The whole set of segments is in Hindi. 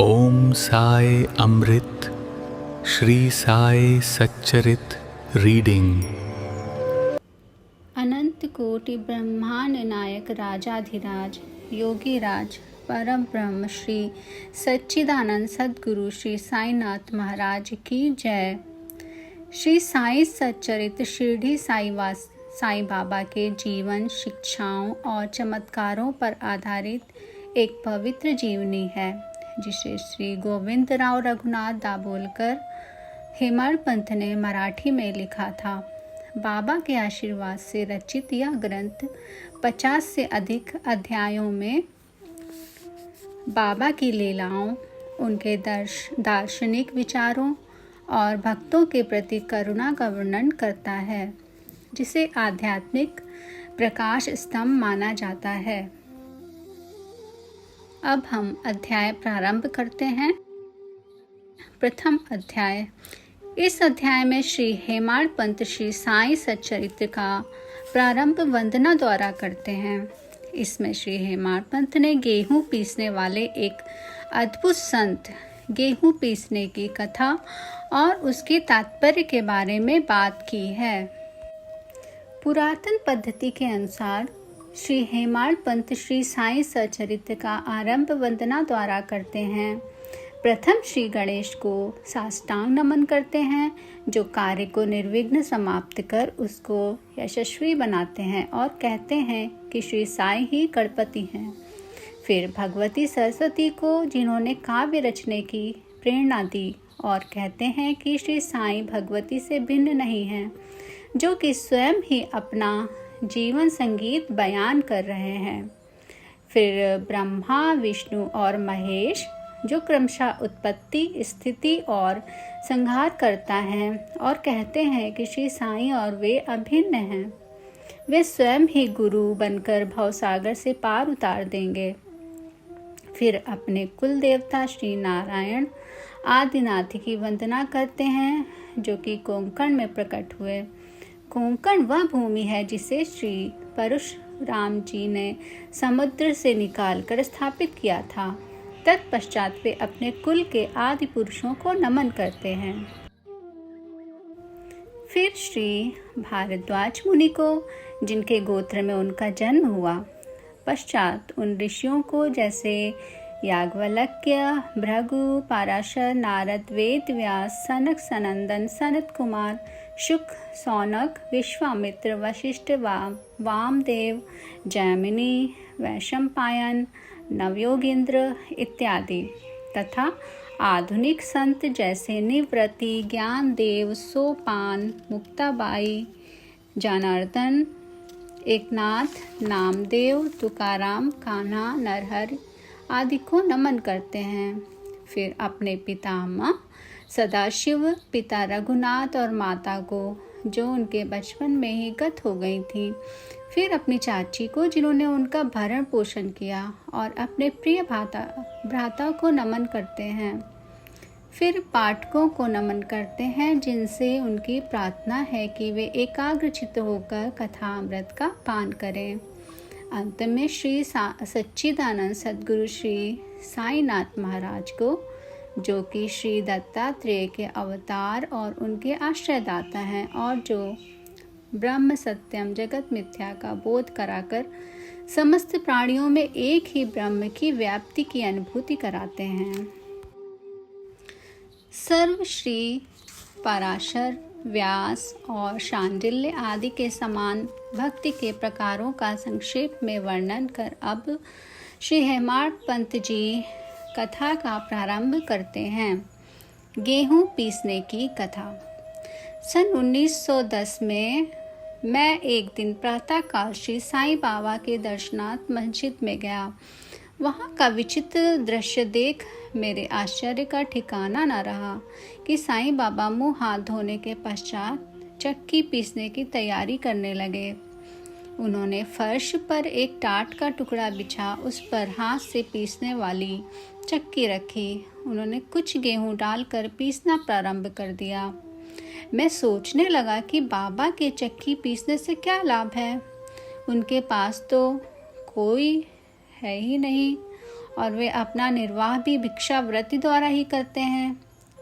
ओम साई अमृत श्री साई सच्चरित रीडिंग। अनंत कोटि ब्रह्मांड नायक राजाधिराज योगीराज परम ब्रह्म श्री सच्चिदानंद सद्गुरु श्री साईनाथ महाराज की जय। श्री साई सच्चरित शिरडी साई बाबा के जीवन, शिक्षाओं और चमत्कारों पर आधारित एक पवित्र जीवनी है, जिसे श्री गोविंदराव रघुनाथ दाभोलकर हेमाडपंत ने मराठी में लिखा था। बाबा के आशीर्वाद से रचित यह ग्रंथ 50 से अधिक अध्यायों में बाबा की लीलाओं, उनके दार्शनिक विचारों और भक्तों के प्रति करुणा का वर्णन करता है, जिसे आध्यात्मिक प्रकाश स्तंभ माना जाता है। अब हम अध्याय प्रारंभ करते हैं। प्रथम अध्याय। इस अध्याय में श्री हेमाडपंत श्री साई सच्चरित्र का प्रारंभ वंदना द्वारा करते हैं। इसमें श्री हेमाडपंत ने गेहूं पीसने वाले एक अद्भुत संत गेहूं पीसने की कथा और उसके तात्पर्य के बारे में बात की है। पुरातन पद्धति के अनुसार श्री हेमाडपंत श्री साई सच्चरित्र का आरंभ वंदना द्वारा करते हैं। प्रथम श्री गणेश को साष्टांग नमन करते हैं, जो कार्य को निर्विघ्न समाप्त कर उसको यशस्वी बनाते हैं, और कहते हैं कि श्री साई ही गणपति हैं। फिर भगवती सरस्वती को, जिन्होंने काव्य रचने की प्रेरणा दी, और कहते हैं कि श्री साई भगवती से भिन्न नहीं हैं, जो कि स्वयं ही अपना जीवन संगीत बयान कर रहे हैं। फिर ब्रह्मा, विष्णु और महेश, जो क्रमशः उत्पत्ति, स्थिति और संहार करता है, और कहते हैं कि श्री साईं और वे अभिन्न हैं। वे स्वयं ही गुरु बनकर भवसागर से पार उतार देंगे। फिर अपने कुल देवता श्री नारायण आदिनाथ की वंदना करते हैं, जो कि कोंकण में प्रकट हुए। कोंकण वह भूमि है जिसे श्री परशुराम जी ने समुद्र से निकालकर स्थापित किया था। तत्पश्चात वे अपने कुल के आदि पुरुषों को नमन करते हैं। फिर श्री भारद्वाज मुनि को, जिनके गोत्र में उनका जन्म हुआ। पश्चात उन ऋषियों को, जैसे याज्ञवल्क्य, भृगु, पराशर, नारद, वेद व्यास, सनक सनंदन, सनत कुमार, शुक, सौनक, विश्वामित्र, वशिष्ठ, वामदेव, जैमिनी, वैशंपायन, नवयोगेंद्र इत्यादि, तथा आधुनिक संत जैसे निवृत्ति, ज्ञानदेव, सोपान, मुक्ताबाई, जनार्दन, एकनाथ, नामदेव, तुकाराम, कान्हा, नरहर आदि को नमन करते हैं। फिर अपने पितामह सदाशिव, पिता रघुनाथ और माता को, जो उनके बचपन में ही गत हो गई थी। फिर अपनी चाची को, जिन्होंने उनका भरण पोषण किया, और अपने प्रिय भ्राता को नमन करते हैं। फिर पाठकों को नमन करते हैं, जिनसे उनकी प्रार्थना है कि वे एकाग्रचित्त होकर कथामृत का पान करें। अंत में श्री सच्चिदानंद सद्गुरु श्री साईनाथ महाराज को, जो कि श्री दत्तात्रेय के अवतार और उनके आश्रयदाता हैं, और जो ब्रह्म सत्यम जगत मिथ्या का बोध कराकर समस्त प्राणियों में एक ही ब्रह्म की व्याप्ति की अनुभूति कराते हैं। सर्व श्री पराशर, व्यास और शांडिल्य आदि के समान भक्ति के प्रकारों का संक्षेप में वर्णन कर अब श्री हेमाडपंत जी कथा का प्रारंभ करते हैं। गेहूं पीसने की कथा। सन 1910 में मैं एक दिन प्रातःकाल श्री साईं बाबा के दर्शनार्थ मस्जिद में गया। वहाँ का विचित्र दृश्य देख मेरे आश्चर्य का ठिकाना न रहा कि साईं बाबा मुंह हाथ धोने के पश्चात चक्की पीसने की तैयारी करने लगे। उन्होंने फर्श पर एक टाट का टुकड़ा बिछा, उस पर हाथ से पीसने वाली चक्की रखी। उन्होंने कुछ गेहूं डालकर पीसना प्रारंभ कर दिया। मैं सोचने लगा कि बाबा के चक्की पीसने से क्या लाभ है। उनके पास तो कोई है ही नहीं, और वे अपना निर्वाह भी भिक्षावृत्ति द्वारा ही करते हैं।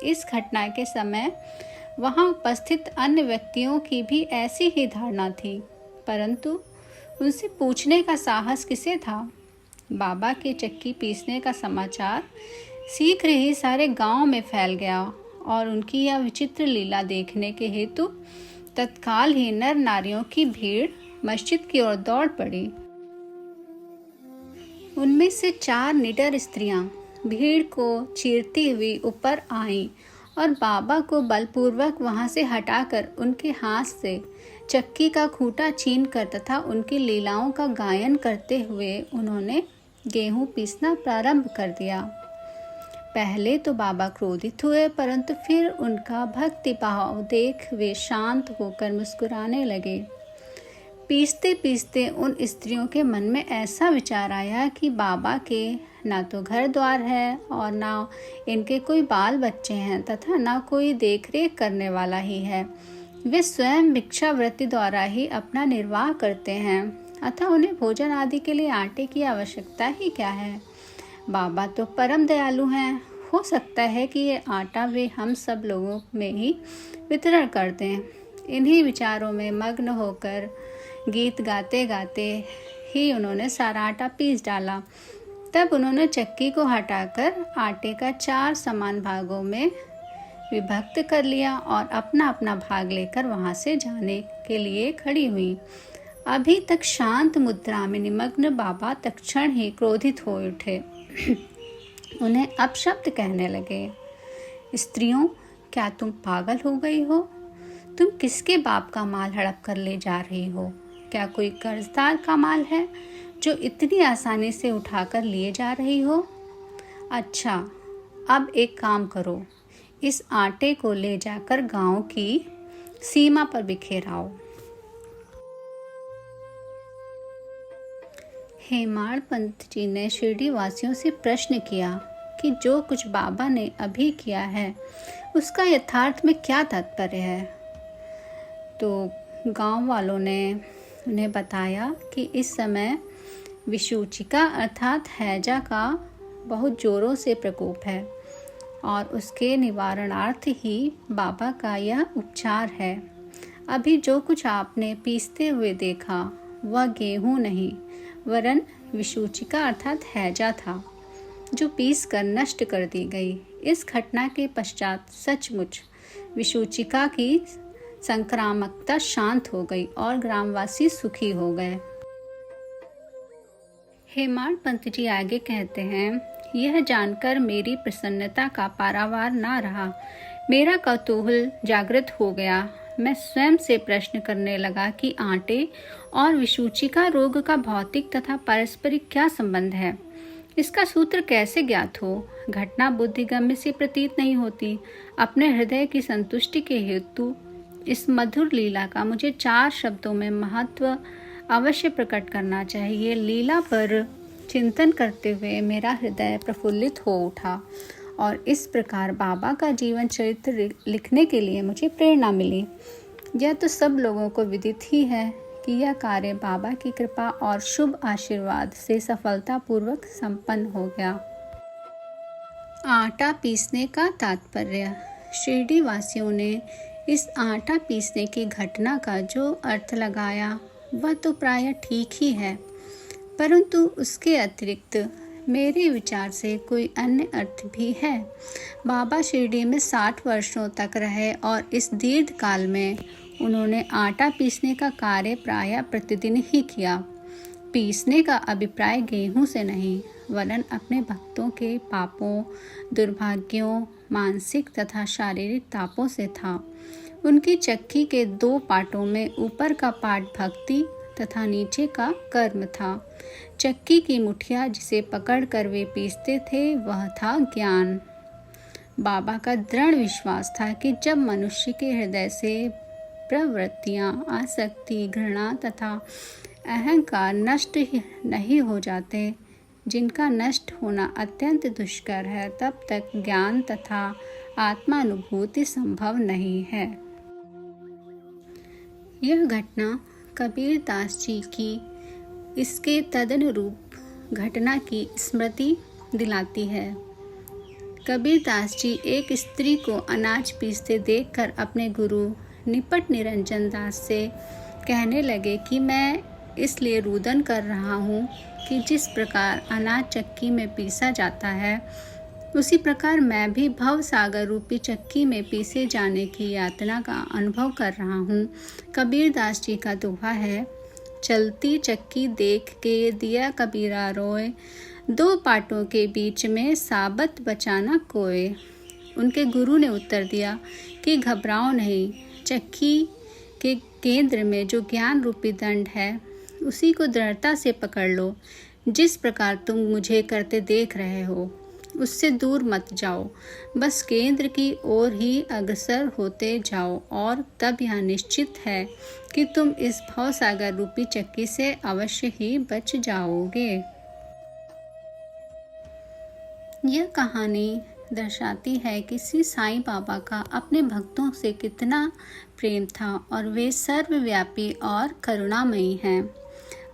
इस घटना के समय वहाँ उपस्थित अन्य व्यक्तियों की भी ऐसी ही धारणा थी, परंतु उनसे पूछने का साहस किसे था। बाबा के चक्की पीसने का समाचार शीघ्र ही सारे गांव में फैल गया और उनकी यह विचित्र लीला देखने के हेतु तत्काल ही नर नारियों की भीड़ मस्जिद की ओर दौड़ पड़ी। उनमें से 4 निडर स्त्रियां भीड़ को चीरती हुई ऊपर आईं और बाबा को बलपूर्वक वहां से हटाकर उनके हाथ से चक्की का खूंटा छीनकर तथा उनकी लीलाओं का गायन करते हुए उन्होंने गेहूं पीसना प्रारंभ कर दिया। पहले तो बाबा क्रोधित हुए, परंतु फिर उनका भक्ति भाव देख वे शांत होकर मुस्कुराने लगे। पीसते पीसते उन स्त्रियों के मन में ऐसा विचार आया कि बाबा के ना तो घर द्वार है और ना इनके कोई बाल बच्चे हैं तथा ना कोई देखरेख करने वाला ही है। वे स्वयं भिक्षावृत्ति द्वारा ही अपना निर्वाह करते हैं, अतः उन्हें भोजन आदि के लिए आटे की आवश्यकता ही क्या है। बाबा तो परम दयालु हैं, हो सकता है कि ये आटा वे हम सब लोगों में ही वितरण कर दें। इन्हीं विचारों में मग्न होकर गीत गाते गाते ही उन्होंने सारा आटा पीस डाला। तब उन्होंने चक्की को हटाकर आटे का 4 समान भागों में विभक्त कर लिया और अपना अपना भाग लेकर वहां से जाने के लिए खड़ी हुई। अभी तक शांत मुद्रा में निमग्न बाबा तत्क्षण ही क्रोधित हो उठे। उन्हें अपशब्द कहने लगे, स्त्रियों, क्या तुम पागल हो गई हो? तुम किसके बाप का माल हड़प कर ले जा रही हो? क्या कोई कर्जदार का माल है जो इतनी आसानी से उठाकर लिए जा रही हो? अच्छा, अब एक काम करो, इस आटे को ले जाकर गांव की सीमा पर बिखेराओ। हेमाड़ पंत जी ने शिरडी वासियों से प्रश्न किया कि जो कुछ बाबा ने अभी किया है उसका यथार्थ में क्या तात्पर्य है। तो गांव वालों ने उन्हें बताया कि इस समय विषूचिका अर्थात हैजा का बहुत जोरों से प्रकोप है और उसके निवारणार्थ ही बाबा का यह उपचार है। अभी जो कुछ आपने पीसते हुए देखा वह गेहूं नहीं वरन विषूचिका अर्थात हैजा था, जो पीस कर नष्ट कर दी गई। इस घटना के पश्चात सचमुच विषूचिका की संक्रामकता शांत हो गई और ग्रामवासी सुखी हो गए। हेमाड़ पंत जी आगे कहते हैं, यह जानकर मेरी प्रसन्नता का पारावार ना रहा। मेरा कौतूहल जागृत हो गया। मैं स्वयं से प्रश्न करने लगा कि आटे और विषूचिका रोग का भौतिक तथा पारस्परिक क्या संबंध है। इसका सूत्र कैसे ज्ञात हो? घटना बुद्धिगम्य से प्रतीत नहीं होती। अपने हृदय की संतुष्टि के हेतु इस मधुर लीला का मुझे 4 शब्दों में महत्व अवश्य प्रकट करना चाहिए। लीला पर चिंतन करते हुए मेरा हृदय प्रफुल्लित हो उठा और इस प्रकार बाबा का जीवन चरित्र लिखने के लिए मुझे प्रेरणा मिली। यह तो सब लोगों को विदित ही है कि यह कार्य बाबा की कृपा और शुभ आशीर्वाद से सफलतापूर्वक संपन्न हो गया। आटा पीसने का तात्पर्य। शिरडी वासियों ने इस आटा पीसने की घटना का जो अर्थ लगाया वह तो प्रायः ठीक ही है, परंतु उसके अतिरिक्त मेरे विचार से कोई अन्य अर्थ भी है। बाबा शिरडी में 60 वर्षों तक रहे और इस दीर्घ काल में उन्होंने आटा पीसने का कार्य प्रायः प्रतिदिन ही किया। पीसने का अभिप्राय गेहूं से नहीं वरन अपने भक्तों के पापों, दुर्भाग्यों, मानसिक तथा शारीरिक तापों से था। उनकी चक्की के 2 पार्टों में ऊपर का पार्ट भक्ति तथा नीचे का कर्म था। चक्की की मुठिया जिसे पकड़कर वे पीसते थे वह था ज्ञान। बाबा का दृढ़ विश्वास था कि जब मनुष्य के हृदय से प्रवृत्तियां, आसक्ति, घृणा तथा अहंकार नष्ट नहीं हो जाते, जिनका नष्ट होना अत्यंत दुष्कर है, तब तक ज्ञान तथा आत्मानुभूति संभव नहीं है। यह घटना कबीर दास जी की इसके तदनुरूप घटना की स्मृति दिलाती है। कबीर दास जी एक स्त्री को अनाज पीसते देखकर अपने गुरु निपट निरंजन दास से कहने लगे कि मैं इसलिए रुदन कर रहा हूँ कि जिस प्रकार अनाज चक्की में पीसा जाता है, उसी प्रकार मैं भी भव सागर रूपी चक्की में पीसे जाने की यातना का अनुभव कर रहा हूँ। कबीर दास जी का दोहा है, चलती चक्की देख के दिया कबीरा रोए, दो पाटों के बीच में साबत बचाना कोय। उनके गुरु ने उत्तर दिया कि घबराओ नहीं, चक्की के केंद्र में जो ज्ञान रूपी दंड है उसी को दृढ़ता से पकड़ लो। जिस प्रकार तुम मुझे करते देख रहे हो उससे दूर मत जाओ, बस केंद्र की ओर ही अग्रसर होते जाओ और तब यह निश्चित है कि तुम इस भवसागर रूपी चक्की से अवश्य ही बच जाओगे। यह कहानी दर्शाती है कि श्री साईं बाबा का अपने भक्तों से कितना प्रेम था और वे सर्वव्यापी और करुणामयी हैं।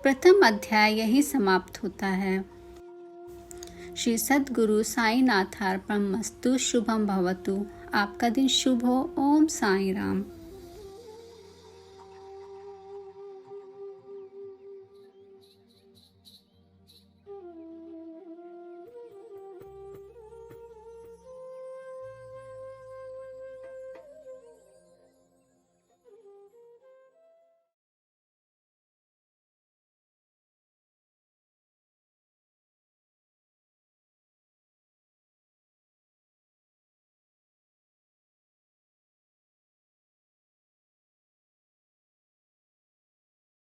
प्रथम अध्याय यही समाप्त होता है। श्री सद्गुरु साईनाथार्पणमस्तु। शुभम भवतु। आपका दिन शुभ हो। ओम साई राम।